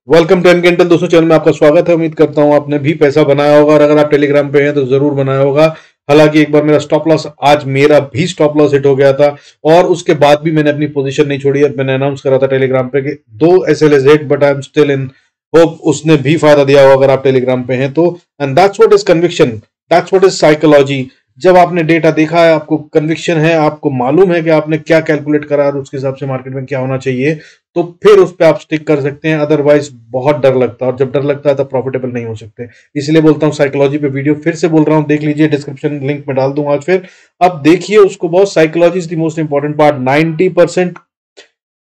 Welcome to एनकेंटल दोस्तों, channel में आपका स्वागत है। उम्मीद करता हूं आपने भी पैसा बनाया होगा और अगर आप टेलीग्राम पे हैं तो जरूर बनाया होगा। हालांकि एक बार मेरा स्टॉप लॉस, आज मेरा भी स्टॉप लॉस हिट हो गया था और उसके बाद भी मैंने अपनी पोजीशन नहीं छोड़ी है। मैंने अनाउंस करा था टेलीग्राम पे कि दो SLS hit but I am still in hope उसने भी फायदा दिया होगा अगर आप टेलीग्राम पे हैं तो। And that's what is conviction, that's what is psychology. जब आपने डेटा देखा है, आपको कन्विक्शन है, आपको मालूम है कि आपने क्या कैलकुलेट करा और उसके हिसाब से मार्केट में क्या होना चाहिए, तो फिर उस पर आप स्टिक कर सकते हैं। अदरवाइज बहुत डर लगता है और जब डर लगता है तब प्रॉफिटेबल नहीं हो सकते। इसलिए बोलता हूं साइकोलॉजी पे वीडियो फिर से बोल रहा हूं, देख लीजिए, डिस्क्रिप्शन लिंक में डाल दूंगा आज। फिर अब देखिए उसको, बहुत psychology is the most important part. 90%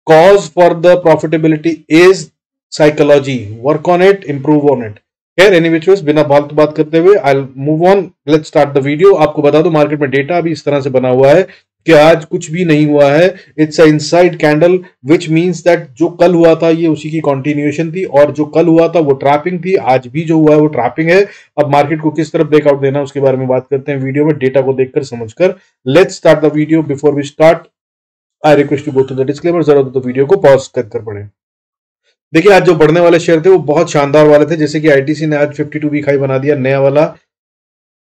cause for the profitability is psychology. Work on it, improve on it. खैर एनी विच वेज, बिना फालतू बात करते हुए I move on, let's start the video. आपको बता दो मार्केट में डेटा अभी इस तरह से बना हुआ है कि आज कुछ भी नहीं हुआ है। It's a inside candle which means that जो कल हुआ था ये उसी की कंटिन्यूएशन थी और जो कल हुआ था वो ट्रैपिंग थी। आज भी जो हुआ है वो ट्रैपिंग है। अब मार्केट को किस तरफ ब्रेकआउट देना है उसके बारे में बात करते हैं वीडियो में, डेटा को देखकर समझकर। Let's start the video. Before we start I request to go to the disclaimer, जरूरत हो तो वीडियो को पॉज कर पढ़ें। देखिए आज जो बढ़ने वाले शेयर थे वो बहुत शानदार वाले थे, जैसे कि आईटीसी ने आज 52 वीक हाई बना दिया, नया वाला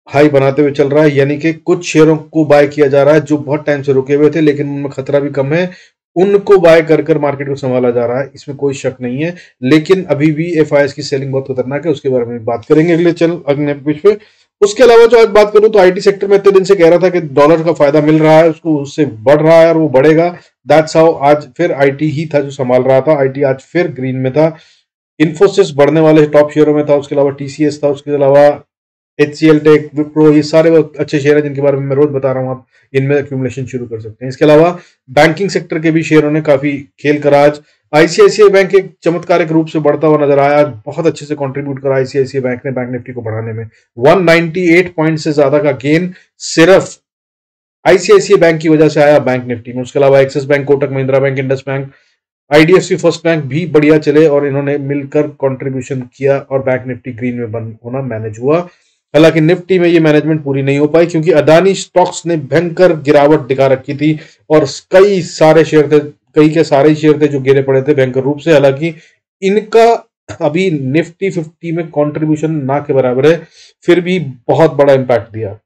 हाई बनाते हुए चल रहा है। यानी कि कुछ शेयरों को बाय किया जा रहा है जो बहुत टाइम से रुके हुए थे लेकिन उनमें खतरा भी कम है, उनको बाय कर कर मार्केट को संभाला जा रहा है, इसमें कोई शक नहीं है। लेकिन अभी भी एफआईएस की सेलिंग बहुत खतरनाक है, उसके बारे में बात करेंगे अगले चैनल अगले पेज पे। उसके अलावा जो आज बात करूं तो आईटी सेक्टर में इतने दिन से कह रहा था कि डॉलर का फायदा मिल रहा है उसको, उससे बढ़ रहा है और वो बढ़ेगा। दैट्स हाउ आज फिर आईटी ही था जो संभाल रहा था, आईटी आज फिर ग्रीन में था। इन्फोसिस बढ़ने वाले टॉप शेयरों में था, उसके अलावा टीसीएस था, उसके अलावा एचसीएल टेक, विप्रो, ये सारे वो अच्छे शेयर हैं जिनके बारे में मैं रोज बता रहा हूँ। आप इनमें एक्यूमुलेशन शुरू कर सकते हैं। इसके अलावा बैंकिंग सेक्टर के भी शेयरों ने काफी खेल करा आज। आईसीआईसीआई बैंक एक चमत्कारिक रूप से बढ़ता हुआ नजर आया, बहुत अच्छे से कंट्रीब्यूट करा आईसीआईसीआई बैंक ने बैंक निफ्टी को बढ़ाने में। 198 पॉइंट से ज्यादा का गेन सिर्फ आईसीआईसीआई बैंक की वजह से आया बैंक निफ्टी में। उसके अलावा axis bank, Kotak Mahindra bank, Indus bank, IDFC first bank भी बढ़िया चले और इन्होंने मिलकर कंट्रीब्यूशन किया और बैंक निफ्टी ग्रीन में बंद होना मैनेज हुआ। हालांकि निफ्टी में ये मैनेजमेंट पूरी नहीं हो पाई क्योंकि अदानी स्टॉक्स ने भयंकर गिरावट दिखा रखी थी और कई सारे शेयर थे, कई के सारे शेयर थे जो गिरे पड़े थे भयंकर रूप से। हालांकि इनका अभी निफ्टी 50 में कंट्रीब्यूशन ना के बराबर है, फिर भी बहुत बड़ा इंपैक्ट दिया।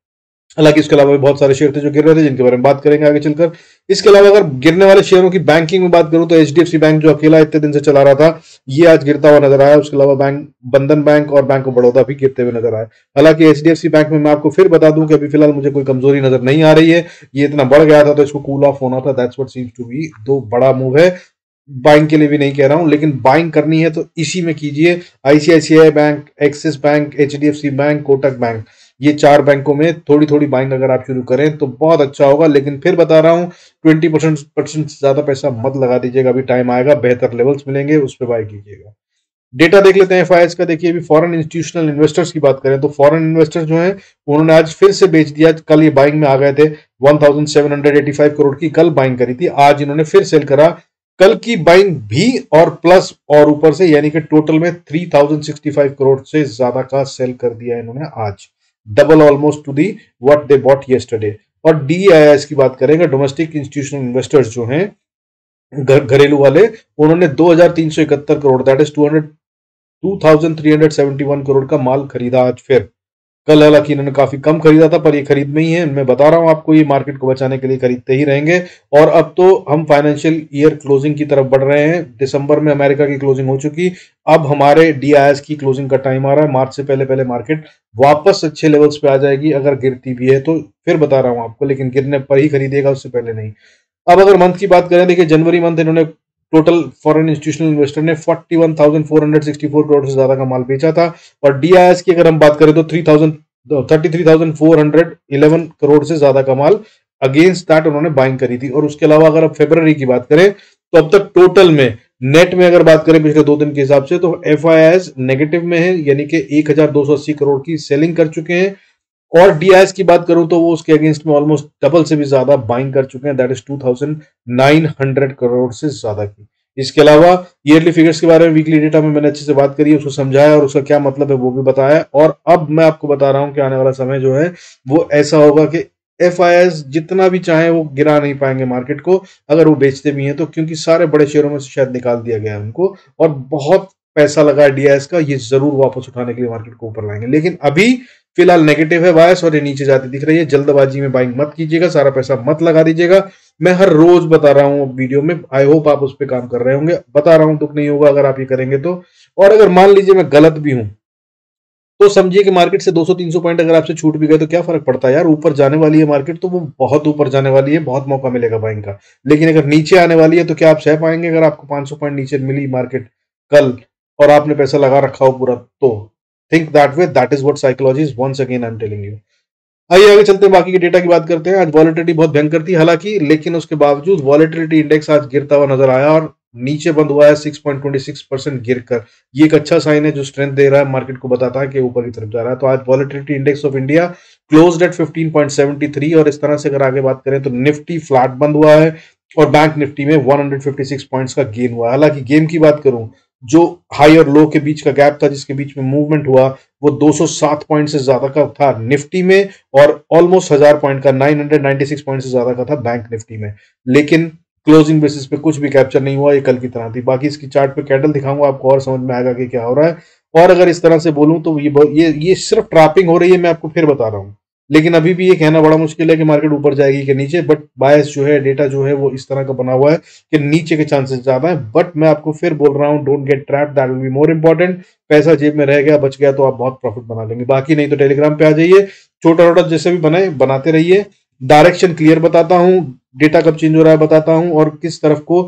हालांकि इसके अलावा भी बहुत सारे शेयर थे जो गिर रहे थे जिनके बारे में बात करेंगे आगे चलकर। इसके अलावा अगर गिरने वाले शेयरों की बैंकिंग में बात करूं तो एचडीएफसी बैंक जो अकेला इतने दिन से चला रहा था ये आज गिरता हुआ नजर आया। उसके अलावा बैंक बंधन बैंक और बैंक ऑफ बड़ौदा भी गिरते हुए नजर आए। हालांकि एचडीएफसी बैंक में मैं आपको फिर बता दूं कि अभी फिलहाल मुझे कोई कमजोरी नजर नहीं आ रही है, ये इतना बढ़ गया था तो इसको कूल ऑफ होना था। That's what seems to be. दो बड़ा मूव है, बाइंग के लिए भी नहीं कह रहा हूं लेकिन बाइंग करनी है तो इसी में कीजिए। ICICI bank, axis bank, HDFC bank, Kotak bank, ये चार बैंकों में थोड़ी थोड़ी बाइंग अगर आप शुरू करें तो बहुत अच्छा होगा। लेकिन फिर बता रहा हूं 20% ज्यादा पैसा मत लगा दीजिएगा, अभी टाइम आएगा, बेहतर लेवल्स मिलेंगे, उस पर बाय कीजिएगा। डेटा देख लेते हैं एफआईएस का। देखिए अभी फॉरेन इंस्टीट्यूशनल इन्वेस्टर्स की बात करें तो फॉरेन इन्वेस्टर्स जो हैं उन्होंने आज फिर से बेच दिया। कल ये बाइंग में आ गए थे, 1785 करोड़ की कल बाइंग करी थी, आज इन्होंने फिर सेल करा। कल की बाइंग भी और प्लस और ऊपर से, यानी कि टोटल में 3065 करोड़ से ज्यादा का सेल कर दिया इन्होंने आज, double almost to the what they bought yesterday. और डीआईएस की बात करेंगे, डोमेस्टिक इंस्टीट्यूशनल इन्वेस्टर्स जो हैं घरेलू वाले, उन्होंने 2371 करोड़, दैट इज 2371 करोड़ का माल खरीदा आज फिर। कल हालांकि इन्होंने काफी कम खरीदा था पर ये खरीद में ही है, मैं बता रहा हूं आपको, ये मार्केट को बचाने के लिए खरीदते ही रहेंगे। और अब तो हम फाइनेंशियल ईयर क्लोजिंग की तरफ बढ़ रहे हैं। दिसंबर में अमेरिका की क्लोजिंग हो चुकी, अब हमारे डीआईएस की क्लोजिंग का टाइम आ रहा है। मार्च से पहले पहले मार्केट वापस अच्छे लेवल्स पे आ जाएगी, अगर गिरती भी है तो फिर बता रहा हूं आपको, लेकिन गिरने पर ही खरीदेगा, उससे पहले नहीं। अब अगर मंथ की बात करें, देखिए जनवरी मंथ इन्होंने टोटल फॉरेन इंस्टीट्यूशनल इन्वेस्टर ने 41,464 करोड़ से ज्यादा का माल बेचा था। और डीआईएस की अगर हम बात करें तो 33,411 करोड़ से ज्यादा का माल अगेंस्ट दैट उन्होंने बाइंग करी थी। और उसके अलावा अगर आप फरवरी की बात करें तो अब तक टोटल में नेट में अगर बात करें पिछले 2 दिन के हिसाब से तो एफआईएस नेगेटिव में है, यानी कि 1280 करोड़ की सेलिंग कर चुके हैं। और डीआईएस की बात करूं तो वो उसके अगेंस्ट में ऑलमोस्ट डबल से भी ज्यादा बाइंग कर चुके हैं, दैट इज 2900 करोड़ से ज्यादा की। इसके अलावा ईयरली फिगर्स के बारे में, वीकली डेटा में मैंने अच्छे से बात करी है, उसको समझाया और उसका क्या मतलब है वो भी बताया। और अब मैं आपको बता रहा हूं कि आने वाला समय जो है वो ऐसा होगा कि एफआईएस जितना भी चाहे वो गिरा नहीं पाएंगे मार्केट को, अगर वो बेचते भी हैं तो, क्योंकि सारे बड़े शेयरों में से शायद निकाल दिया गया है उनको और बहुत पैसा लगा डीआईएस का, ये जरूर वापस उठाने के लिए मार्केट को ऊपर लाएंगे। लेकिन अभी फिलहाल नेगेटिव है बायस और ये नीचे जाती दिख रही है। जल्दबाजी में बाइंग मत कीजिएगा, सारा पैसा मत लगा दीजिएगा। मैं हर रोज बता रहा हूँ वीडियो में, आई होप आप उस पर काम कर रहे होंगे। बता रहा हूँ, दुख नहीं होगा अगर आप ये करेंगे तो। और अगर मान लीजिए मैं गलत भी हूं तो समझिए कि मार्केट से 200-300 पॉइंट अगर आपसे छूट भी गए तो क्या फर्क पड़ता है यार, ऊपर जाने वाली है मार्केट, तो वो बहुत ऊपर जाने वाली है, बहुत मौका मिलेगा बाइंग का। लेकिन अगर नीचे आने वाली है तो क्या आप सह पाएंगे? अगर आपको 500 पॉइंट नीचे मिली मार्केट कल और आपने पैसा लगा रखा हो पूरा, तो think that way, that is what psychology is, once again I am telling you. आइए आगे चलते हैं, बाकी के डेटा की बात करते हैं। आज वॉलेटिलिटी बहुत भयंकर थी हालांकि, लेकिन उसके बावजूद वॉलेटिलिटी इंडेक्स आज गिरता हुआ नजर आया और नीचे बंद हुआ है 6.26% गिरकर। ये एक अच्छा साइन है जो स्ट्रेंथ दे रहा है, मार्केट को बताता है कि ऊपर की तरफ जा रहा है। तो आज volatility index of India closed eight 15.73 और इस तरह से अगर आगे बात करें तो निफ्टी फ्लैट बंद हुआ है और बैंक निफ्टी में 156 पॉइंट्स का गेन हुआ है। हालांकि गेम की बात करूं, जो हाई और लो के बीच का गैप था जिसके बीच में मूवमेंट हुआ वो 207 पॉइंट से ज्यादा का था निफ्टी में और ऑलमोस्ट 1000 पॉइंट का 996 पॉइंट से ज्यादा का था बैंक निफ्टी में। लेकिन क्लोजिंग बेसिस पे कुछ भी कैप्चर नहीं हुआ, ये कल की तरह थी। बाकी इसकी चार्ट पे कैंडल दिखाऊंगा आपको और समझ में आएगा कि क्या हो रहा है। और अगर इस तरह से बोलूं तो ये सिर्फ ट्रैपिंग हो रही है, मैं आपको फिर बता रहा हूं। लेकिन अभी भी ये कहना बड़ा मुश्किल है कि मार्केट ऊपर जाएगी कि नीचे, बट बायस जो है, डेटा जो है वो इस तरह का बना हुआ है कि नीचे के चांसेस ज्यादा है। बट मैं आपको फिर बोल रहा हूं, don't get trapped, that will be more important. पैसा जेब में रह गया, बच गया तो आप बहुत प्रॉफिट बना लेंगे। बाकी नहीं तो टेलीग्राम पे आ जाइए, छोटा छोटा जैसे भी बनाते रहिए। डायरेक्शन क्लियर बताता हूं, डेटा कब चेंज हो रहा है बताता हूं और किस तरफ को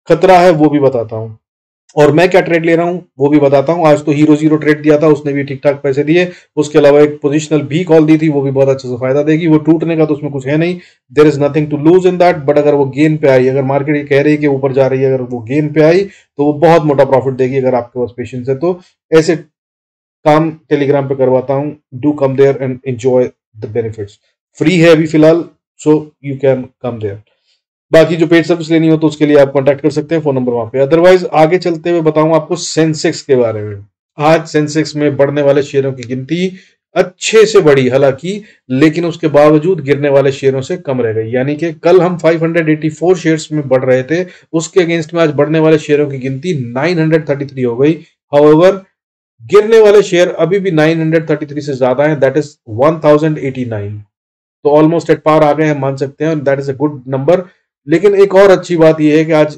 खतरा है वो भी बताता हूं, और मैं क्या ट्रेड ले रहा हूं वो भी बताता हूं। आज तो हीरो जीरो ट्रेड दिया था, उसने भी ठीक ठाक पैसे दिए। उसके अलावा एक पोजिशनल भी कॉल दी थी, वो भी बहुत अच्छे से फायदा देगी। वो टूटने का तो उसमें कुछ है नहीं, there is nothing to lose in that. But अगर वो गेन पे आई, अगर मार्केट ये कह रही है कि ऊपर जा रही है, अगर वो गेन पे आई तो वो बहुत मोटा प्रॉफिट देगी अगर आपके पास पेशेंस है तो। ऐसे काम टेलीग्राम पे करवाता हूं, do come there and enjoy the benefits. Free है अभी फिलहाल, so you can come there. बाकी जो पेड सर्विस लेनी हो तो उसके लिए आप कांटेक्ट कर सकते हैं, फोन नंबर वहां पे। अदरवाइज आगे चलते हुए बताऊं आपको सेंसेक्स के बारे में। आज सेंसेक्स में बढ़ने वाले शेयरों की गिनती अच्छे से बढ़ी हालांकि, लेकिन उसके बावजूद गिरने वाले शेयरों से कम रह गई। यानी कि कल हम 584 शेयर्स में बढ़ रहे थे, उसके अगेंस्ट में आज बढ़ने वाले शेयरों की गिनती 933 हो गई। हाउएवर गिरने वाले शेयर अभी भी 933 से ज्यादा है, दैट इज 1089। तो ऑलमोस्ट एट पार आ गए हैं, मान सकते हैं, that is a good number. लेकिन एक और अच्छी बात यह है कि आज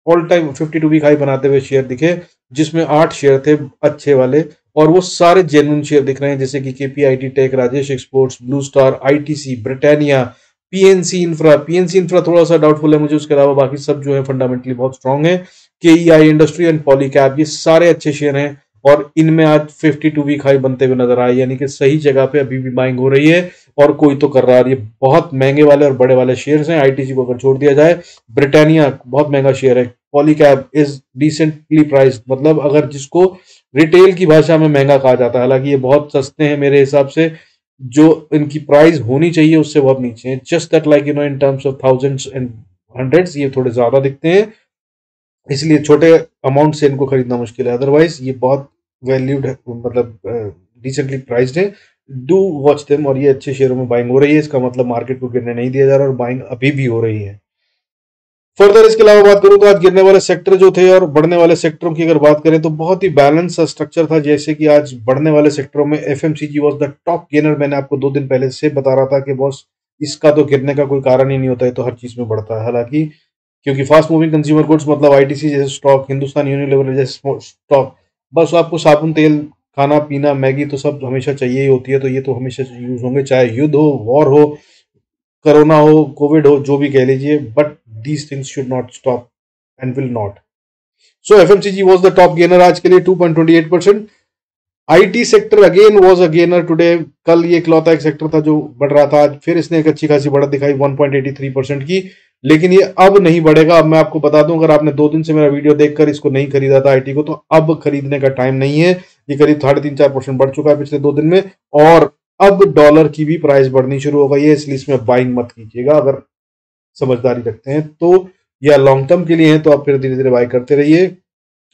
ऑल टाइम 52 वीक हाई बनाते हुए शेयर दिखे, जिसमें 8 शेयर थे अच्छे वाले और वो सारे जेन्युइन शेयर दिख रहे हैं, जैसे कि KPIT Tech, Rajesh Exports, Blue Star, ITC, Britannia, PNC Infra. PNC Infra थोड़ा सा डाउटफुल है मुझे, उसके अलावा बाकी सब जो है फंडामेंटली बहुत स्ट्रांग है। केईआई इंडस्ट्री एंड पॉलीकैब, ये सारे अच्छे शेयर हैं और इनमें आज 52 वीक हाई बनते हुए नजर आए, यानी कि सही जगह पे अभी भी बाइंग हो रही है और कोई तो कर रहा है। ये बहुत महंगे वाले और बड़े वाले शेयर्स हैं। आईटीसी को अगर छोड़ दिया जाए, ब्रिटानिया बहुत महंगा शेयर है, पॉलीकैब इज डिसेंटली प्राइस्ड, मतलब अगर जिसको रिटेल की भाषा में महंगा कहा जाता है, हालांकि ये बहुत सस्ते हैं मेरे हिसाब से, जो इनकी प्राइस होनी चाहिए उससे बहुत नीचे है। Just that like in terms of thousands and hundreds ये थोड़े ज्यादा दिखते हैं, इसलिए छोटे अमाउंट से इनको खरीदना मुश्किल है। अदरवाइज ये बहुत वैल्यूड है, मतलब डिसेंटली प्राइस्ड है। डू वॉच देम, और ये अच्छे शेयरों में बाइंग हो रही है, इसका मतलब मार्केट को गिरने नहीं दिया जा रहा और बाइंग अभी भी हो रही है। फर्दर इसके अलावा बात करूं तो आज गिरने वाले सेक्टर जो थे और बढ़ने वाले सेक्टरों की अगर बात करें तो बहुत ही बैलेंस स्ट्रक्चर था। जैसे कि आज बढ़ने वाले सेक्टरों में FMCG was the top gainer. मैंने आपको 2 दिन पहले से बता रहा था कि बॉस इसका तो गिरने का कोई कारण ही नहीं होता है, तो हर चीज में बढ़ता है। हालांकि क्योंकि फास्ट मूविंग कंज्यूमर गुड्स मतलब आईटीसी जैसे स्टॉक, हिंदुस्तान यूनिलीवर जैसे स्टॉक, बस आपको साबुन तेल, खाना पीना, मैगी तो सब हमेशा चाहिए ही होती है, तो ये तो हमेशा यूज होंगे, चाहे युद्ध हो, वॉर हो, कोरोना हो, कोविड हो, जो भी कह लीजिए, but these things should not stop and will not. So FMCG was the top gainer आज के लिए 2.28%। IT sector again was a gainer today. कल ये इकलौता एक सेक्टर था जो बढ़ रहा था, आज फिर इसने एक अच्छी खासी बढ़त दिखाई 1.83% की, लेकिन ये अब नहीं बढ़ेगा। अब मैं आपको बता दूं, अगर आपने 2 दिन से मेरा वीडियो देखकर इसको नहीं खरीदा था आईटी को, तो अब खरीदने का टाइम नहीं है। ये करीब 3.5-4% बढ़ चुका है पिछले 2 दिन में, और अब डॉलर की भी प्राइस बढ़नी शुरू हो गई है, इसलिए इसमें बाइंग मत कीजिएगा अगर समझदारी रखते हैं तो, या लॉन्ग टर्म के लिए है तो आप फिर धीरे धीरे बाई करते रहिए।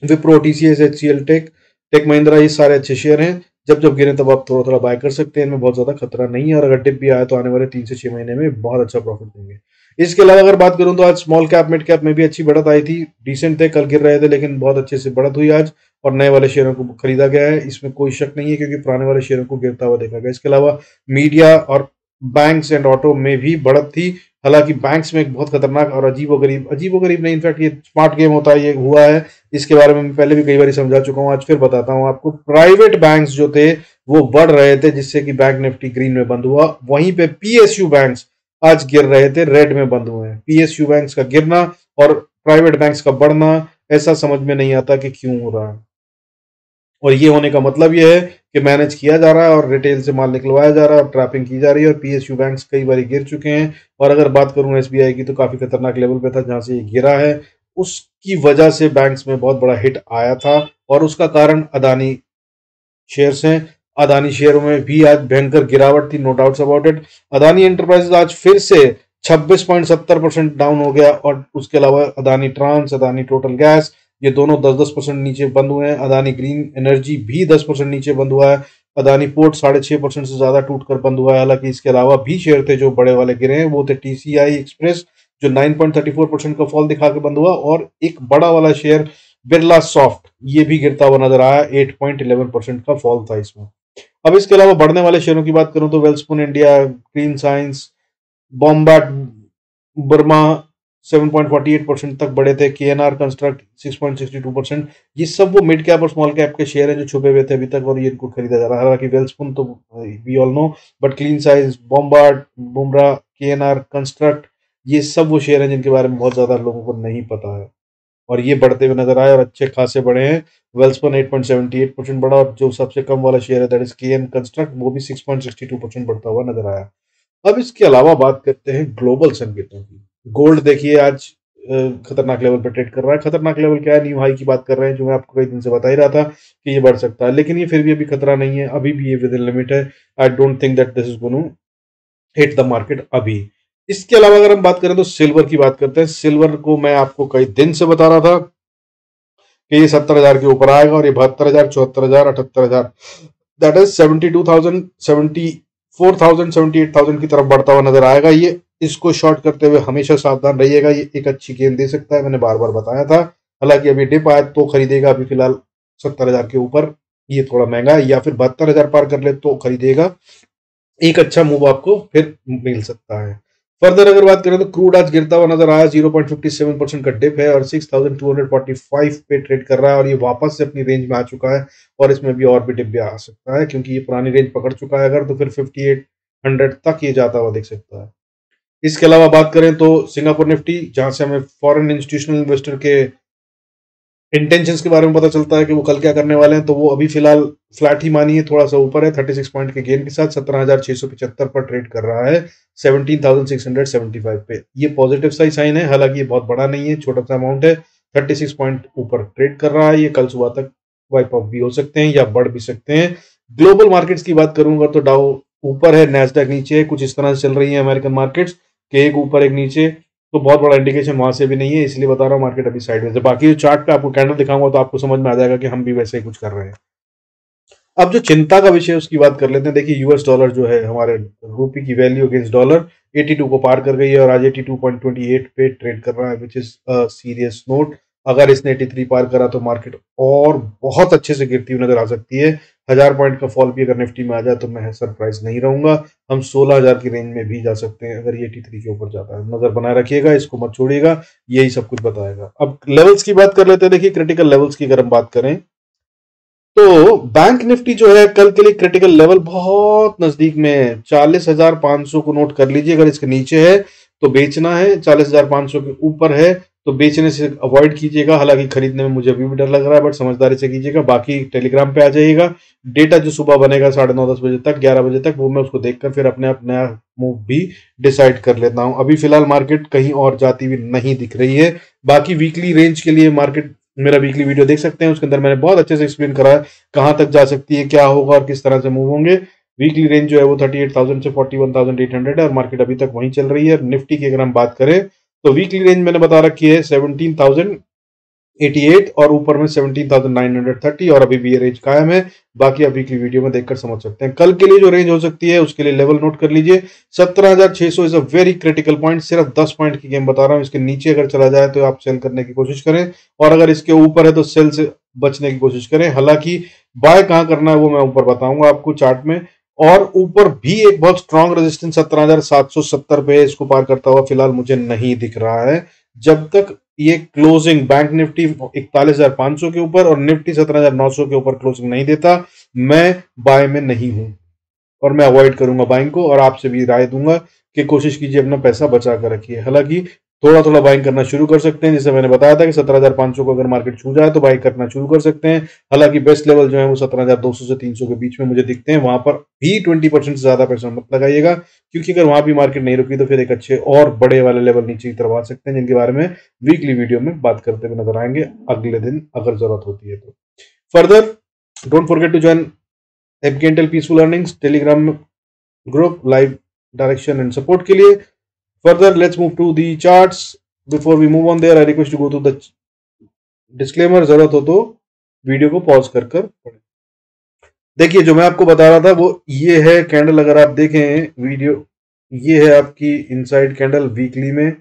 Wipro, TCS, HCL, Tech Mahindra, ये सारे अच्छे शेयर हैं। जब जब गिरे तब आप थोड़ा थोड़ा बाय कर सकते हैं, इनमें बहुत ज्यादा खतरा नहीं है, और अगर डिप भी आया तो आने वाले 3 से 6 महीने में बहुत अच्छा प्रॉफिट देंगे। इसके अलावा अगर बात करूं तो आज स्मॉल कैप मिड कैप में भी अच्छी बढ़त आई थी, डिसेंट थे, कल गिर रहे थे लेकिन बहुत अच्छे से बढ़त हुई आज, और नए वाले शेयरों को खरीदा गया है, इसमें कोई शक नहीं है, क्योंकि पुराने वाले शेयरों को गिरता हुआ देखा गया। इसके अलावा मीडिया और बैंक्स एंड ऑटो में भी बढ़त थी। हालांकि बैंक्स में एक बहुत खतरनाक और अजीबोगरीब नहीं, इनफैक्ट ये स्मार्ट गेम होता है, ये हुआ है। इसके बारे में मैं पहले भी कई बार समझा चुका हूं, आज फिर बताता हूं आपको। प्राइवेट बैंक्स जो थे वो बढ़ रहे थे, जिससे कि बैंक निफ्टी ग्रीन में बंद हुआ। वहीं पे पीएसयू बैंक्स आज गिर रहे थे, रेड में बंद हुए हैं। पीएसयू बैंक्स का गिरना और प्राइवेट बैंक्स का बढ़ना, ऐसा समझ में नहीं आता कि क्यों हो रहा है। और ये होने का मतलब ये है कि मैनेज किया जा रहा है और रिटेल से माल निकलवाया जा रहा है और ट्रैपिंग की जा रही है। और पीएसयू बैंक्स कई बार गिर चुके हैं। और अगर बात करूं एसबीआई की, तो काफी खतरनाक लेवल पे था जहां से ये गिरा है। उसकी वजह से बैंक्स में बहुत बड़ा हिट आया था, और उसका कारण अदानी शेयर्स हैं। अदानी शेयरों में भी आज भयंकर गिरावट थी, no doubts about it. Adani Enterprises आज फिर से 26.70% डाउन हो गया। और उसके अलावा Adani Trans, Adani Total Gas, ये दोनों 10% नीचे बंद हुए हैं। अदानी ग्रीन एनर्जी भी 10% नीचे बंद हुआ है। अदानी पोर्ट 6.5% से ज्यादा टूटकर बंद हुआ है। हालांकि इसके अलावा भी शेयर थे जो बड़े वाले गिरे हैं, वो थे टीसीआई एक्सप्रेस जो 9.34% का फॉल दिखा के बंद हुआ, और एक बड़ा वाला शेयर बिरला सॉफ्ट, ये भी गिरता हुआ नजर आया। 8.11% का फॉल था इसमें। अब इसके अलावा बढ़ने वाले शेयरों की बात करूं तो वेल्सपुन इंडिया, ग्रीन साइंस, बॉम्बैट बर्मा 7.48% तक बढ़े थे। KNR construct 6.62%। ये सब वो मिड कैप और स्मॉल कैप के शेयर हैं जो छुपे हुए थे अभी तक, और ये इनको खरीदा जा रहा है। हालांकि वेल्सपुन तो we all know, but clean science, बॉम्बार्ड, बुमरा, केएनआर कंस्ट्रक्ट, ये सब वो शेयर हैं जिनके बारे में बहुत ज्यादा लोगों को नहीं पता है, और ये बढ़ते हुए नजर आए और अच्छे खासे बढ़े हैं। वेल्सपन 8.78% बढ़ा, और जो सबसे कम वाला शेयर है दैट इज केएन कंस्ट्रक्ट, वो भी 6.62% बढ़ता हुआ नजर आया। अब इसके अलावा बात करते हैं ग्लोबल संकेतों की। गोल्ड देखिए आज खतरनाक लेवल पर ट्रेड कर रहा है। खतरनाक लेवल क्या है? न्यू हाई की बात कर रहे हैं, जो मैं आपको कई दिन से बता ही रहा था कि ये बढ़ सकता है, लेकिन ये फिर भी अभी खतरा नहीं है, अभी भी ये विद इन लिमिट है। I don't think that this is going to hit the market अभी। इसके अलावा अगर हम बात करें तो सिल्वर की बात करते हैं। सिल्वर को मैं आपको कई दिन से बता रहा था कि ये 70,000 के ऊपर आएगा, और ये 72,000, 74,000, 78,000, दैट इज 72,000, 74,000, 78,000 की तरफ बढ़ता हुआ नजर आएगा। ये इसको शॉर्ट करते हुए हमेशा सावधान रहिएगा, ये एक अच्छी गेंद दे सकता है, मैंने बार बार बताया था। हालांकि अभी डिप आया तो खरीदेगा, अभी फिलहाल 70,000 के ऊपर ये थोड़ा महंगा है, या फिर 72,000 पार कर ले तो खरीदेगा, एक अच्छा मूव आपको फिर मिल सकता है। फर्दर अगर बात करें तो क्रूड आज गिरता हुआ नजर आया, 0.57% का डिप है, और 6,245 पे ट्रेड कर रहा है, और ये वापस से अपनी रेंज में आ चुका है। और इसमें भी और भी डिप भी आ सकता है, क्योंकि ये पुरानी रेंज पकड़ चुका है अगर, तो फिर 5800 तक ये जाता हुआ दिख सकता है। इसके अलावा बात करें तो सिंगापुर निफ्टी, जहां से हमें फॉरेन इंस्टीट्यूशनल इन्वेस्टर के इंटेंशंस के बारे में पता चलता है कि वो कल क्या करने वाले हैं, तो वो अभी फिलहाल फ्लैट ही मानिए, थोड़ा सा ऊपर है 36 पॉइंट के गेन के साथ, 17,675 पर ट्रेड कर रहा है 17,675 पे। ये पॉजिटिव सा ही साइन है, हालांकि ये बहुत बड़ा नहीं है, छोटा सा अमाउंट है। 36 पॉइंट ऊपर ट्रेड कर रहा है, ये कल सुबह तक वाइप ऑफ भी हो सकते हैं या बढ़ भी सकते हैं। ग्लोबल मार्केट्स की बात करूंगा तो डाउ ऊपर है, नैस्डैक नीचे है, कुछ इस तरह से चल रही है अमेरिकन मार्केट्स के, एक ऊपर एक नीचे, तो बहुत बड़ा इंडिकेशन वहां से भी नहीं है, इसलिए बता रहा हूँ मार्केट अभी साइडवेज है। बाकी जो चार्ट पे आपको कैंडल दिखाऊंगा तो आपको समझ में आ जाएगा कि हम भी वैसे ही कुछ कर रहे हैं। अब जो चिंता का विषय है उसकी बात कर लेते हैं। देखिए यूएस डॉलर जो है, हमारे रूपी की वैल्यू अगेंस्ट डॉलर 82 को पार कर गई है, और आज 82.28 पे ट्रेड कर रहा है, विच इज सीरियस नोट। अगर इसने 83 पार करा तो मार्केट और बहुत अच्छे से गिरती हुई नजर आ सकती है। 1000 पॉइंट का फॉल भी अगर निफ्टी में आ जाए तो मैं सरप्राइज नहीं रहूंगा। हम 16,000 की रेंज में भी जा सकते हैं अगर ये 83 के ऊपर जाता है। नजर बनाए रखिएगा, इसको मत छोड़िएगा, यही सब कुछ बताएगा। अब लेवल्स की बात कर लेते हैं। देखिए क्रिटिकल लेवल्स की अगर हम बात करें तो बैंक निफ्टी जो है कल के लिए क्रिटिकल लेवल बहुत नजदीक में है। 40,500 को नोट कर लीजिए, अगर इसके नीचे है तो बेचना है, 40,500 के ऊपर है तो बेचने से अवॉइड कीजिएगा। हालांकि खरीदने में मुझे अभी भी डर लग रहा है, बट समझदारी से कीजिएगा। बाकी टेलीग्राम पे आ जाइएगा, डेटा जो सुबह बनेगा 9:30-10 बजे तक, 11 बजे तक, वो मैं उसको देखकर फिर अपने नया मूव भी डिसाइड कर लेता हूं। अभी फिलहाल मार्केट कहीं और जाती हुई नहीं दिख रही है। बाकी वीकली रेंज के लिए मार्केट मेरा वीकली वीडियो देख सकते हैं, उसके अंदर मैंने बहुत अच्छे से एक्सप्लेन करा है कहां तक जा सकती है, क्या होगा और किस तरह से मूव होंगे। वीकली रेंज जो है वो 38,000 से 41,800 है, और मार्केट अभी तक वहीं चल रही है। निफ्टी की अगर हम बात करें तो वीकली रेंज मैंने बता रखी है 17,088, और ऊपर में 17,930, और अभी भी ये रेंज कायम है। बाकी आप वीकली वीडियो में देखकर समझ सकते हैं। कल के लिए जो रेंज हो सकती है उसके लिए लेवल नोट कर लीजिए, 17,600 is a very critical point. सिर्फ 10 पॉइंट की गेम बता रहा हूं, इसके नीचे अगर चला जाए तो आप सेल करने की कोशिश करें, और अगर इसके ऊपर है तो सेल से बचने की कोशिश करें। हालांकि बाय कहाँ करना है वो मैं ऊपर बताऊंगा आपको चार्ट में। और ऊपर भी एक बहुत स्ट्रॉन्ग रेजिस्टेंस 17,770 पे इसको पार करता हुआ फिलहाल मुझे नहीं दिख रहा है। जब तक ये क्लोजिंग बैंक निफ्टी 41,500 के ऊपर और निफ्टी 17,900 के ऊपर क्लोजिंग नहीं देता, मैं बाय में नहीं हूं और मैं अवॉइड करूंगा बाइंग को। और आपसे भी राय दूंगा कि कोशिश कीजिए अपना पैसा बचा कर रखिए। हालांकि थोड़ा थोड़ा बाइंग करना शुरू कर सकते हैं, जैसे मैंने बताया था कि 17,500 को अगर मार्केट छू जाए तो बाइंग करना शुरू कर सकते हैं। हालांकि बेस्ट लेवल जो है वो 17,200 से 300 के बीच में मुझे दिखते हैं, वहां पर भी 20% से ज्यादा पैसा मत लगाइएगा, क्योंकि अगर वहां भी मार्केट नहीं रुकी तो फिर एक अच्छे और बड़े वाले लेवल नीचे की तरफ आ सकते हैं, जिनके बारे में वीकली वीडियो में बात करते हुए नजर आएंगे अगले दिन अगर जरूरत होती है तो। Further don't forget to join एफकेएनटेल peaceful earnings Telegram group live direction and support के लिए। Further, let's move to the charts. Before we move on there, I request you to go to the disclaimer. जरूरत हो तो video को pause कर पढ़ें। देखिए जो मैं आपको बता रहा था वो ये है कैंडल। अगर आप देखें वीडियो, ये है आपकी इनसाइड कैंडल वीकली में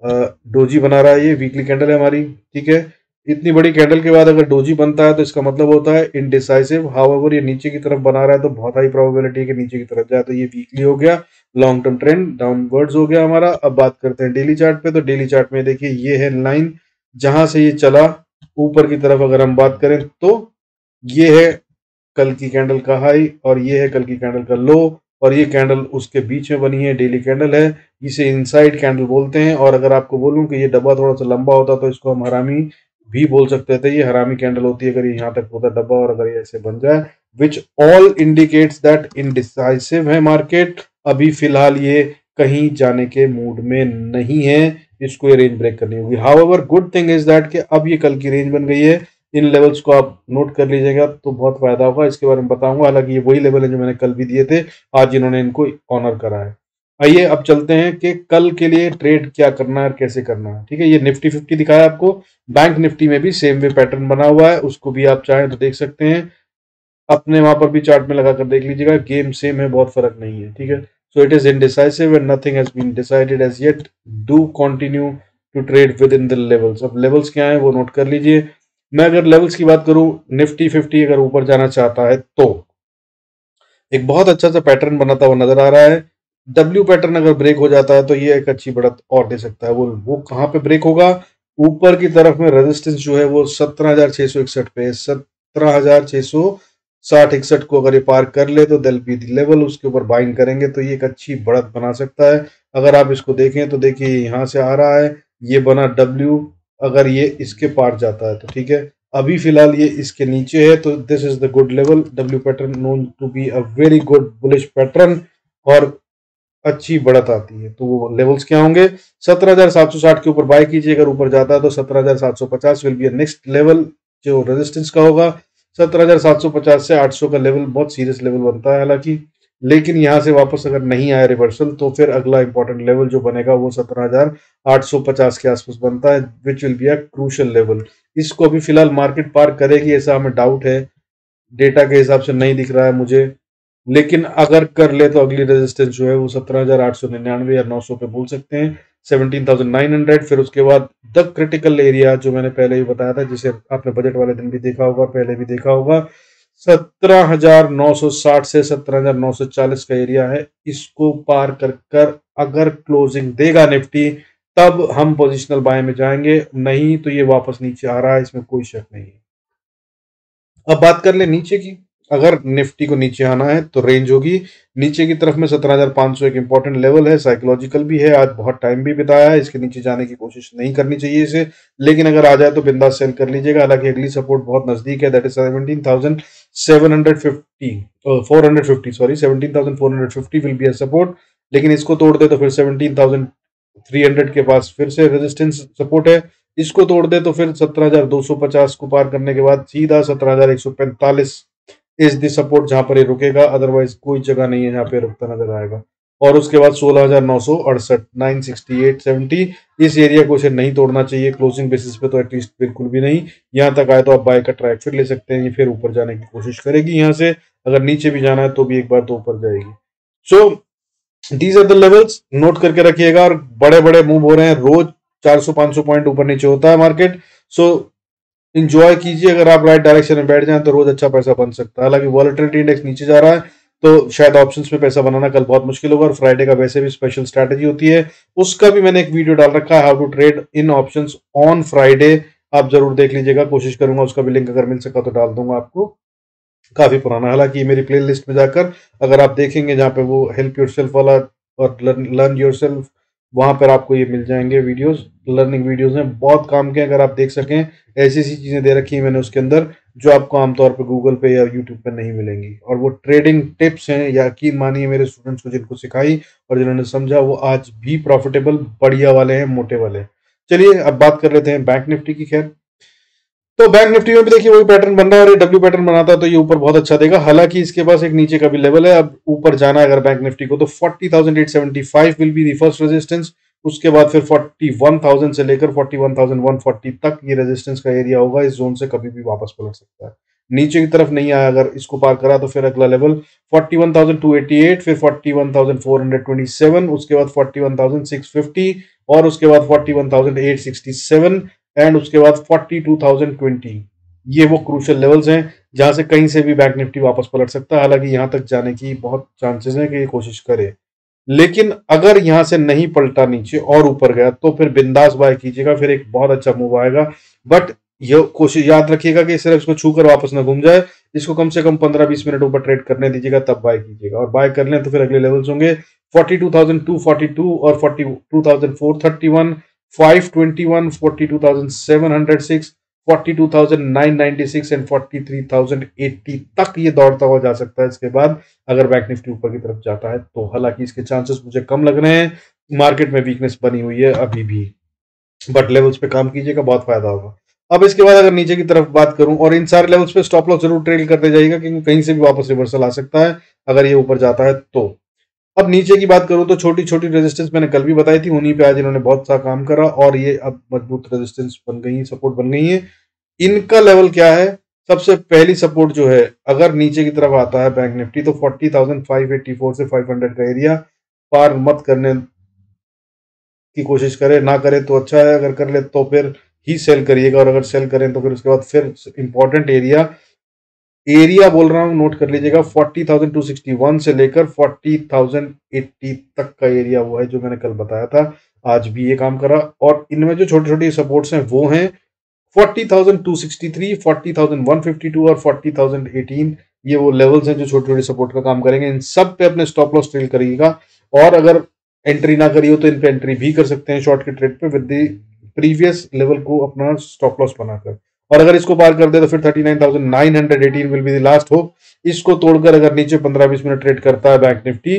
डोजी बना रहा है। ये वीकली कैंडल है हमारी, ठीक है। इतनी बड़ी कैंडल के बाद अगर डोजी बनता है तो इसका मतलब होता है इनडिसाइसिव। हाउएवर ये नीचे की तरफ बना रहा है तो बहुत हाई प्रोबेबिलिटी है कि नीचे की तरफ जाए, तो ये वीकली हो गया, लॉन्ग टर्म ट्रेंड डाउनवर्ड्स हो गया हमारा। अब बात करते हैं डेली चार्ट पे। तो डेली चार्ट में देखिए ये है लाइन जहां से ये चला ऊपर की तरफ। अगर हम बात करें तो ये है कल की कैंडल का हाई और ये है कल की कैंडल का लो, और ये कैंडल उसके बीच में बनी है, डेली कैंडल है। इसे इनसाइड कैंडल बोलते हैं। और अगर आपको बोलूं कि ये डब्बा थोड़ा सा लंबा होता तो इसको हम हरामी भी बोल सकते थे। ये हरामी कैंडल होती है अगर ये यहाँ तक होता डब्बा और अगर ये ऐसे बन जाए, which all indicates that indecisive है मार्केट। अभी फिलहाल ये कहीं जाने के मूड में नहीं है, इसको ये रेंज ब्रेक करनी होगी। However good thing is that कि अब ये कल की रेंज बन गई है। इन लेवल्स को आप नोट कर लीजिएगा तो बहुत फायदा होगा, इसके बारे में बताऊंगा। हालांकि ये वही लेवल है जो मैंने कल भी दिए थे, आज इन्होंने इनको ऑनर करा है। आइए अब चलते हैं कि कल के लिए ट्रेड क्या करना है और कैसे करना है, ठीक है। ये निफ्टी 50 दिखाया आपको। बैंक निफ्टी में भी सेम वे पैटर्न बना हुआ है, उसको भी आप चाहें तो देख सकते हैं। अपने वहां पर भी चार्ट में लगाकर देख लीजिएगा, गेम सेम है, बहुत फर्क नहीं है, ठीक है। So it is indecisive and nothing has been decided as yet. Do continue to trade within the levels. अब लेवल्स क्या है वो नोट कर लीजिए। मैं अगर लेवल्स की बात करूं, निफ्टी 50 अगर ऊपर जाना चाहता है तो एक बहुत अच्छा सा पैटर्न बनाता हुआ नजर आ रहा है। डब्ल्यू पैटर्न अगर ब्रेक हो जाता है तो ये एक अच्छी बढ़त और दे सकता है। वो कहां पे ब्रेक होगा? ऊपर की तरफ में रेजिस्टेंस जो है वो 17,661 पे, 17,660-61 को अगर ये पार कर ले तो दिल बी लेवल, उसके ऊपर बाइंग करेंगे तो ये एक अच्छी बढ़त बना सकता है। अगर आप इसको देखें तो देखिए यहां से आ रहा है, ये बना डब्ल्यू, अगर ये इसके पार जाता है तो ठीक है। अभी फिलहाल ये इसके नीचे है तो this is the good level. W pattern known to be a very good bullish pattern और अच्छी बढ़त आती है। तो वो लेवल्स क्या होंगे? 17,760 के ऊपर बाय कीजिए, अगर ऊपर जाता है तो 17,750 विल बी नेक्स्ट लेवल जो रेजिस्टेंस का होगा। 17,750 से 800 का लेवल बहुत सीरियस लेवल बनता है हालांकि, लेकिन यहां से वापस अगर नहीं आया रिवर्सल तो फिर अगला इंपॉर्टेंट लेवल जो बनेगा वो 17,850 के आसपास बनता है, which will be a crucial level. इसको अभी फिलहाल मार्केट पार करेगी ऐसा हमें डाउट है, डेटा के हिसाब से नहीं दिख रहा है मुझे। लेकिन अगर कर ले तो अगली रेजिस्टेंस जो है वो 17,899 या 900 पे बोल सकते हैं, 17,900। फिर उसके बाद द क्रिटिकल एरिया जो मैंने पहले ही बताया था, जिसे आपने बजट वाले दिन भी देखा होगा, पहले भी देखा होगा, 17,960 से 17,940 का एरिया है। इसको पार कर कर अगर क्लोजिंग देगा निफ्टी तब हम पोजिशनल बाय में जाएंगे, नहीं तो ये वापस नीचे आ रहा है, इसमें कोई शक नहीं है। अब बात कर ले नीचे की। अगर निफ्टी को नीचे आना है तो रेंज होगी नीचे की तरफ में 17,500 एक इंपॉर्टेंट लेवल है, साइकोलॉजिकल भी है। आज बहुत टाइम भी बिताया है, इसके नीचे जाने की कोशिश नहीं करनी चाहिए इसे, लेकिन अगर आ जाए तो बिंदास सेल कर लीजिएगा। हालांकि अगली सपोर्ट बहुत नजदीक है, that is 17,450 will be a support. लेकिन इसको तोड़ दे तो फिर 17,300 के पास फिर से रेजिस्टेंस सपोर्ट है। इसको तोड़ दे तो फिर 17,250 को पार करने के बाद सीधा 17,145 इज द सपोर्ट जहां पर ये रुकेगा, अदरवाइज कोई जगह नहीं है जहां पे रुकता नजर आएगा। और उसके बाद 16,968 968-70 इस एरिया को इसे नहीं तोड़ना चाहिए क्लोजिंग बेसिस पे, तो एटलीस्ट बिल्कुल भी नहीं। यहां तक आए तो आप बाय का ट्रैक फिर ले सकते हैं, ये फिर ऊपर जाने की कोशिश करेगी यहां से। अगर नीचे भी जाना है तो भी एक बार तो ऊपर जाएगी। So these are the levels, note करके रखिएगा। और बड़े बड़े मूव हो रहे हैं रोज, 400-500 पॉइंट ऊपर नीचे होता है मार्केट। सो इंजॉय कीजिए। अगर आप राइट डायरेक्शन में बैठ जाएं तो रोज अच्छा पैसा बन सकता है। हालांकि वॉलेटिलिटी इंडेक्स नीचे जा रहा है तो शायद ऑप्शंस में पैसा बनाना कल बहुत मुश्किल होगा, और फ्राइडे का वैसे भी स्पेशल स्ट्रैटेजी होती है, उसका भी मैंने एक वीडियो डाल रखा है, how to trade in options on Friday. आप जरूर देख लीजिएगा, कोशिश करूंगा उसका भी लिंक अगर मिल सका तो डाल दूंगा आपको। काफी पुराना, हालांकि ये मेरी प्ले लिस्ट में जाकर अगर आप देखेंगे जहाँ पे वो हेल्प योर सेल्फ वाला और लर्न योर सेल्फ, वहां पर आपको ये मिल जाएंगे वीडियोस। लर्निंग वीडियोस में बहुत काम के, अगर आप देख सकें ऐसी ऐसी चीजें दे रखी है मैंने उसके अंदर जो आपको आमतौर पर गूगल पे या यूट्यूब पे नहीं मिलेंगी। और वो ट्रेडिंग टिप्स हैं, यकीन मानिए मेरे स्टूडेंट्स को जिनको सिखाई और जिन्होंने समझा वो आज भी प्रॉफिटेबल बढ़िया वाले हैं, मोटे वाले। चलिए अब बात कर लेते हैं बैंक निफ्टी की। खैर, तो बैंक निफ्टी में भी देखिए वही पैटर्न बन रहा है, और ये डब्ल्यू पैटर्न बनाता है तो ये ऊपर बहुत अच्छा देगा। हालांकि इसके पास एक नीचे का भी लेवल है। अब ऊपर जाना है अगर बैंक निफ्टी को तो 40,875 will be the first resistance. उसके बाद फिर 41,000 से लेकर 41,140 तक ये रेजिस्टेंस का एरिया होगा। इस जोन से कभी भी वापस पलट सकता है। नीचे की तरफ नहीं आया, अगर इसको पार करा तो फिर अगला लेवल 41,288, फिर 41,427, उसके बाद 41,650, और उसके बाद 41,867, एंड उसके बाद 42,020। ये वो क्रूशियल लेवल्स हैं जहां से कहीं से भी बैंक निफ्टी वापस पलट सकता है। हालांकि यहां तक जाने की बहुत चांसेस है कि ये कोशिश करे, लेकिन अगर यहां से नहीं पलटा नीचे और ऊपर गया तो फिर बिंदास बाय कीजिएगा, फिर एक बहुत अच्छा मूव आएगा। बट ये कोशिश याद रखिएगा कि सिर्फ इसको छूकर वापस ना घूम जाए, इसको कम से कम 15-20 मिनट ऊपर ट्रेड करने दीजिएगा, तब बाय कीजिएगा। और बाय कर लें तो फिर अगले लेवल्स होंगे 42,242 और 42,431, 521, 42,706, 42,996 एंड 43,080 तक ये दौड़ता हुआ जा सकता है इसके बाद, अगर बैंक निफ्टी ऊपर की तरफ जाता है तो। हालांकि इसके चांसेस मुझे कम लग रहे हैं, मार्केट में वीकनेस बनी हुई है अभी भी, बट लेवल्स पे काम कीजिएगा, बहुत फायदा होगा। अब इसके बाद अगर नीचे की तरफ बात करूं, और इन सारे लेवल्स पे स्टॉप लॉस जरूर ट्रेल करते जाइएगा क्योंकि कहीं से भी वापस रिवर्सल आ सकता है अगर ये ऊपर जाता है तो। अब नीचे की बात करूं तो छोटी छोटी रेजिस्टेंस मैंने कल भी बताई थी, उन्हीं पे आज इन्होंने बहुत सा काम करा और ये अब मजबूत रेजिस्टेंस बन गई, सपोर्ट बन गई है। इनका लेवल क्या है? सबसे पहली सपोर्ट जो है, अगर नीचे की तरफ आता है बैंक निफ्टी तो 40,584 से 500 का एरिया पार मत करने की कोशिश करे। ना करे तो अच्छा है, अगर कर ले तो फिर ही सेल करिएगा, और अगर सेल करें तो फिर उसके बाद फिर इंपॉर्टेंट एरिया बोल रहा हूं, नोट कर लीजिएगा, 40,261 से लेकर 40,080 तक का एरिया वो है जो मैंने कल बताया था। आज भी ये काम करा, और इनमें जो छोटी छोटी सपोर्ट्स हैं वो हैं 40,263, 40,152 और 40,018। ये वो लेवल्स हैं जो छोटी छोटी सपोर्ट का काम करेंगे। इन सब पे अपने स्टॉप लॉस ट्रेल करिएगा, और अगर एंट्री ना करी हो तो इन पे एंट्री भी कर सकते हैं शॉर्ट के ट्रेड पे, विद द प्रीवियस लेवल को अपना स्टॉप लॉस बनाकर। और अगर इसको पार कर दे तो फिर 39,918 will be the last hope. इसको तोड़कर अगर नीचे 15-20 मिनट ट्रेड करता है बैंक निफ्टी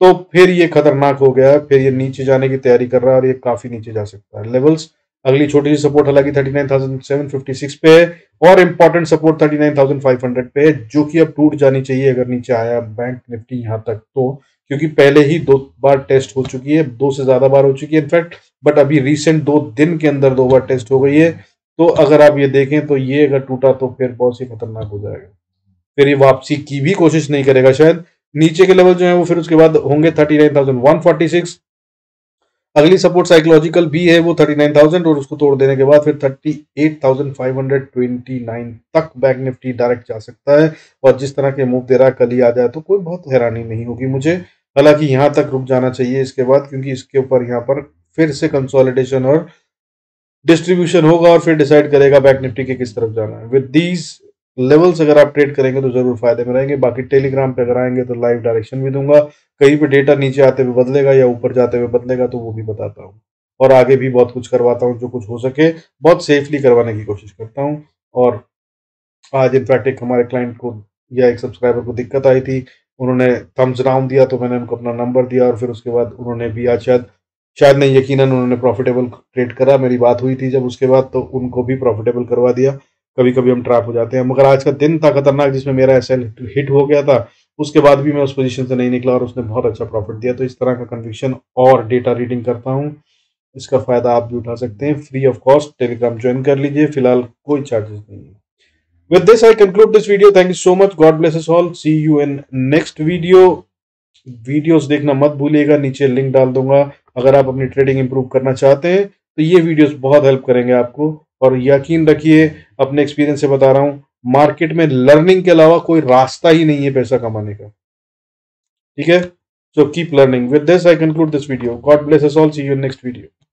तो फिर ये खतरनाक हो गया है, फिर ये नीचे जाने की तैयारी कर रहा है और ये काफी नीचे जा सकता है। लेवल्स, अगली छोटी सी सपोर्ट हालांकि 39,756 पे है, और इंपॉर्टेंट सपोर्ट 39,500 पे है, जो कि अब टूट जानी चाहिए अगर नीचे आया बैंक निफ्टी यहां तक तो, क्योंकि पहले ही 2 बार टेस्ट हो चुकी है, 2 से ज्यादा बार हो चुकी है इनफैक्ट, बट अभी रिसेंट 2 दिन के अंदर 2 बार टेस्ट हो गई है। तो अगर आप ये देखें तो ये अगर टूटा तो फिर बहुत ही खतरनाक हो जाएगा, फिर ये वापसी की भी कोशिश नहीं करेगा शायद। नीचे के लेवल जो है वो फिर उसके बाद होंगे 39,146। अगली सपोर्ट साइकोलॉजिकल भी है वो 39,000, और उसको तोड़ देने के बाद फिर 38,529 तक बैंक निफ्टी डायरेक्ट जा सकता है। और जिस तरह के मूव दे रहा है कल ही आ जाए तो कोई बहुत हैरानी नहीं होगी मुझे। हालांकि यहां तक रुक जाना चाहिए इसके बाद, क्योंकि इसके ऊपर यहाँ पर फिर से कंसोलिडेशन और डिस्ट्रीब्यूशन होगा और फिर डिसाइड करेगा बैंक निफ्टी के किस तरफ जाना है। विद दीज लेवल्स अगर आप ट्रेड करेंगे तो जरूर फायदे में रहेंगे। बाकी टेलीग्राम पे अगर आएंगे तो लाइव डायरेक्शन भी दूंगा, कहीं पे डेटा नीचे आते हुए बदलेगा या ऊपर जाते हुए बदलेगा तो वो भी बताता हूँ, और आगे भी बहुत कुछ करवाता हूँ, जो कुछ हो सके बहुत सेफली करवाने की कोशिश करता हूँ। और आज इनफैक्ट एक हमारे क्लाइंट को या एक सब्सक्राइबर को दिक्कत आई थी, उन्होंने थम्स डाउन दिया तो मैंने उनको अपना नंबर दिया, और फिर उसके बाद उन्होंने भी आज शायद शायद नहीं, यकीनन उन्होंने प्रॉफिटेबल ट्रेड करा। मेरी बात हुई थी जब उसके बाद तो उनको भी प्रॉफिटेबल करवा दिया। कभी कभी हम ट्रैप हो जाते हैं, मगर आज का दिन था खतरनाक जिसमें मेरा एसएल हिट हो गया था, उसके बाद भी मैं उस पोजीशन से नहीं निकला और उसने बहुत अच्छा प्रॉफिट दिया। तो इस तरह का कन्विक्शन और डेटा रीडिंग करता हूँ, इसका फायदा आप भी उठा सकते हैं free of cost. Telegram join कर लीजिए, फिलहाल कोई चार्जेस नहीं है। With this, I conclude this video. Thank you so much. God bless us all. See you in next video. Videos देखना मत भूलिएगा, नीचे लिंक डाल दूंगा। अगर आप अपनी ट्रेडिंग इंप्रूव करना चाहते हैं तो ये वीडियोस बहुत हेल्प करेंगे आपको। और यकीन रखिए, अपने एक्सपीरियंस से बता रहा हूं, मार्केट में लर्निंग के अलावा कोई रास्ता ही नहीं है पैसा कमाने का। ठीक है, so keep learning. With this I conclude this video. God bless us all, see you in next video.